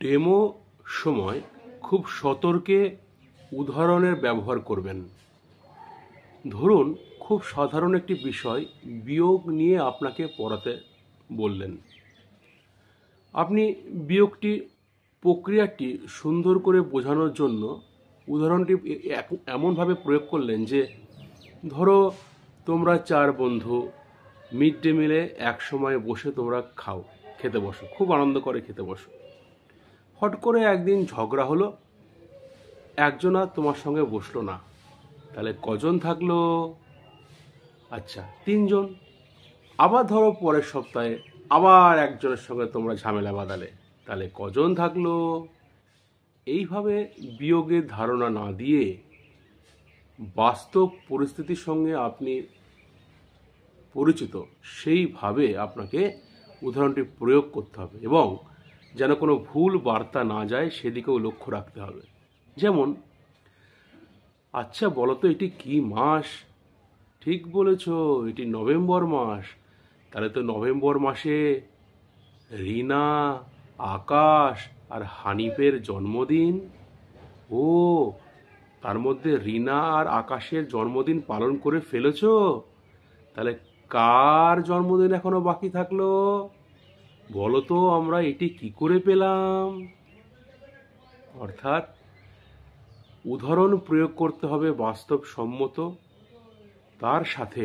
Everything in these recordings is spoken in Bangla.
ডেমো সময় খুব সতর্কে উদাহরণের ব্যবহার করবেন। ধরুন খুব সাধারণ একটি বিষয় বিয়োগ নিয়ে আপনাকে পড়াতে বললেন। আপনি বিয়োগটি প্রক্রিয়াটি সুন্দর করে বোঝানোর জন্য উদাহরণটি এমনভাবে প্রয়োগ করলেন যে, ধরো তোমরা 4 বন্ধু মিড ডে মিলে একসময় বসে তোমরা খেতে বসো, খুব আনন্দ করে খেতে বসো। হট করে একদিন ঝগড়া হলো, একজন আর তোমার সঙ্গে বসলো না। তাহলে কজন থাকলো? আচ্ছা, 3 জন। আবার ধরো পরের সপ্তাহে আবার একজনের সঙ্গে তোমরা ঝামেলা বাঁধালে, তাহলে কজন থাকলো? এইভাবে বিয়োগের ধারণা না দিয়ে বাস্তব পরিস্থিতির সঙ্গে আপনি পরিচিত সেইভাবে আপনাকে উদাহরণটি প্রয়োগ করতে হবে এবং যেন কোনো ভুল বার্তা না যায় সেদিকেও লক্ষ্য রাখতে হবে। যেমন, আচ্ছা বলো তো এটি কি মাস? ঠিক বলেছ, এটি নভেম্বর মাস। তাহলে তো নভেম্বর মাসে রিনা, আকাশ আর হানিফের জন্মদিন। ও, তার মধ্যে রিনা আর আকাশের জন্মদিন পালন করে ফেলেছ। তাহলে কার জন্মদিন এখনো বাকি থাকলো? বলো তো আমরা এটি কি করে পেলাম? অর্থাৎ উদাহরণ প্রয়োগ করতে হবে বাস্তবসম্মত, তার সাথে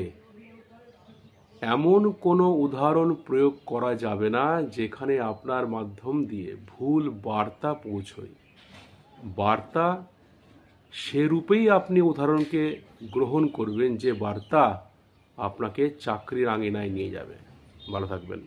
এমন কোনো উদাহরণ প্রয়োগ করা যাবে না যেখানে আপনার মাধ্যম দিয়ে ভুল বার্তা পৌঁছয়। বার্তা সেরূপেই আপনি উদাহরণকে গ্রহণ করবেন যে বার্তা আপনাকে চাকরির আঙিনায় নিয়ে যাবে। ভালো থাকবেন।